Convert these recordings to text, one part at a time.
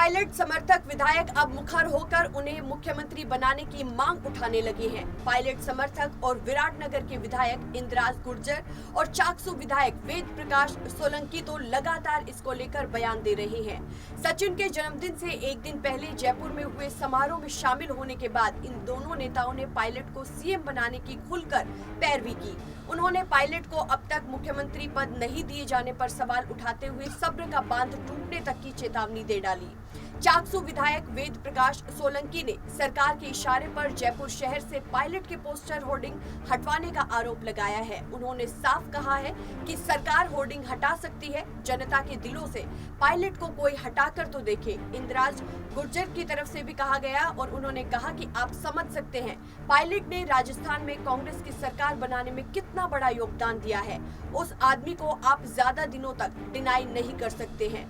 Pilot समर्थक विधायक अब मुखर होकर उन्हें मुख्यमंत्री बनाने की मांग उठाने लगे हैं। पायलट समर्थक और विराटनगर के विधायक इंद्राज गुर्जर और चाकसू विधायक वेद प्रकाश सोलंकी तो लगातार इसको लेकर बयान दे रहे हैं। सचिन के जन्मदिन से एक दिन पहले जयपुर में हुए समारोह में शामिल होने के बाद इन दोनों नेताओं ने पायलट को सीएम बनाने की खुलकर पैरवी की। उन्होंने पायलट को अब तक मुख्यमंत्री पद नहीं दिए जाने पर सवाल उठाते हुए सब्र का बांध टूटने तक की चेतावनी दे डाली। चाकसू विधायक वेद प्रकाश सोलंकी ने सरकार के इशारे पर जयपुर शहर से पायलट के पोस्टर होर्डिंग हटवाने का आरोप लगाया है। उन्होंने साफ कहा है कि सरकार होर्डिंग हटा सकती है, जनता के दिलों से पायलट को कोई हटाकर तो देखे। इंद्राज गुर्जर की तरफ से भी कहा गया और उन्होंने कहा कि आप समझ सकते हैं पायलट ने राजस्थान में कांग्रेस की सरकार बनाने में कितना बड़ा योगदान दिया है। उस आदमी को आप ज्यादा दिनों तक डिनाई नहीं कर सकते हैं।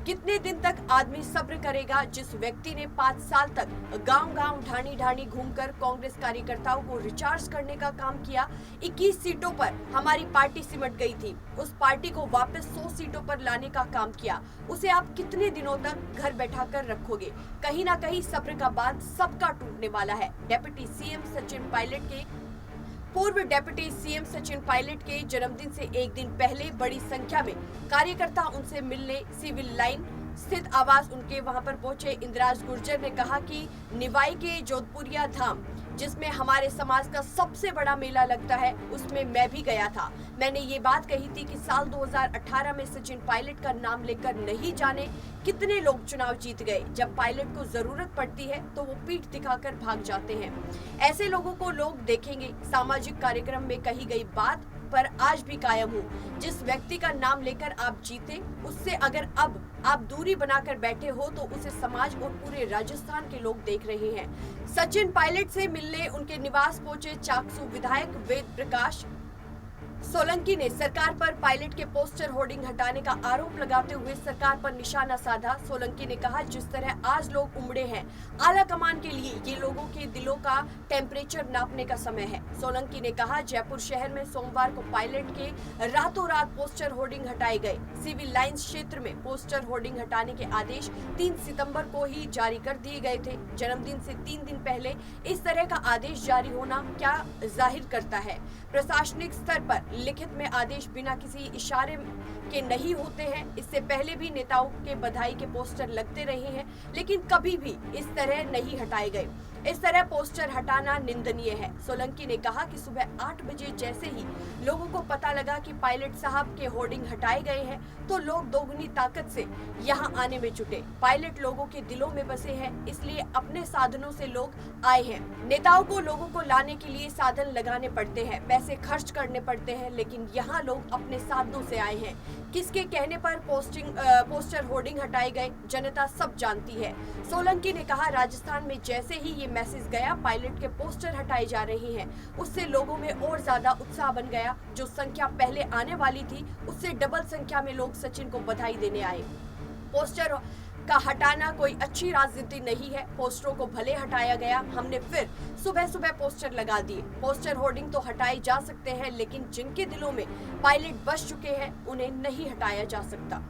कितने दिन तक आदमी सब्र करेगा? जिस व्यक्ति ने 5 साल तक गांव-गांव ढाणी-ढाणी घूमकर कांग्रेस कार्यकर्ताओं को रिचार्ज करने का काम किया, 21 सीटों पर हमारी पार्टी सिमट गई थी, उस पार्टी को वापस 100 सीटों पर लाने का काम किया, उसे आप कितने दिनों तक घर बैठा कर रखोगे? कहीं ना कहीं सब्र का बांध सबका टूटने वाला है। पूर्व डिप्टी सीएम सचिन पायलट के जन्मदिन से एक दिन पहले बड़ी संख्या में कार्यकर्ता उनसे मिलने सिविल लाइन स्थित आवास उनके वहां पर पहुंचे। इंद्राज गुर्जर ने कहा कि निवाई के जोधपुरिया धाम, जिसमें हमारे समाज का सबसे बड़ा मेला लगता है, उसमें मैं भी गया था। मैंने ये बात कही थी कि साल 2018 में सचिन पायलट का नाम लेकर नहीं जाने कितने लोग चुनाव जीत गए। जब पायलट को जरूरत पड़ती है तो वो पीठ दिखाकर भाग जाते हैं। ऐसे लोगों को लोग देखेंगे। सामाजिक कार्यक्रम में कही गई बात पर आज भी कायम हूँ। जिस व्यक्ति का नाम लेकर आप जीते, उससे अगर अब आप दूरी बनाकर बैठे हो तो उसे समाज और पूरे राजस्थान के लोग देख रहे हैं। सचिन पायलट से मिलने उनके निवास पहुंचे चाकसू विधायक वेद प्रकाश सोलंकी ने सरकार पर पायलट के पोस्टर होर्डिंग हटाने का आरोप लगाते हुए सरकार पर निशाना साधा। सोलंकी ने कहा, जिस तरह आज लोग उमड़े हैं आला कमान के लिए, ये लोगों के दिलों का टेम्परेचर नापने का समय है। सोलंकी ने कहा, जयपुर शहर में सोमवार को पायलट के रातों रात पोस्टर होर्डिंग हटाए गए। सिविल लाइंस क्षेत्र में पोस्टर होर्डिंग हटाने के आदेश 3 सितंबर को ही जारी कर दिए गए थे। जन्मदिन से 3 दिन पहले इस तरह का आदेश जारी होना क्या जाहिर करता है? प्रशासनिक स्तर पर लिखित में आदेश बिना किसी इशारे के नहीं होते हैं। इससे पहले भी नेताओं के बधाई के पोस्टर लगते रहे हैं, लेकिन कभी भी इस तरह नहीं हटाए गए। इस तरह पोस्टर हटाना निंदनीय है। सोलंकी ने कहा कि सुबह 8 बजे जैसे ही लोगों को पता लगा कि पायलट साहब के होर्डिंग हटाए गए हैं तो लोग दोगुनी ताकत से यहां आने में जुटे। पायलट लोगों के दिलों में बसे हैं, इसलिए अपने साधनों से लोग आए हैं। नेताओं को लोगों को लाने के लिए साधन लगाने पड़ते हैं, पैसे खर्च करने पड़ते हैं, लेकिन यहाँ लोग अपने साधनों से आए हैं। किसके कहने पर पोस्टर होर्डिंग हटाए गए, जनता सब जानती है। सोलंकी ने कहा, राजस्थान में जैसे ही ये मैसेज गया पायलट के पोस्टर हटाए जा रहे हैं, उससे लोगों में और ज्यादा उत्साह बन गया। जो संख्या पहले आने वाली थी उससे डबल संख्या में लोग सचिन को बधाई देने आए। पोस्टर का हटाना कोई अच्छी राजनीति नहीं है। पोस्टरों को भले हटाया गया, हमने फिर सुबह सुबह पोस्टर लगा दिए। पोस्टर होर्डिंग तो हटाए जा सकते हैं, लेकिन जिनके दिलों में पायलट बस चुके हैं उन्हें नहीं हटाया जा सकता।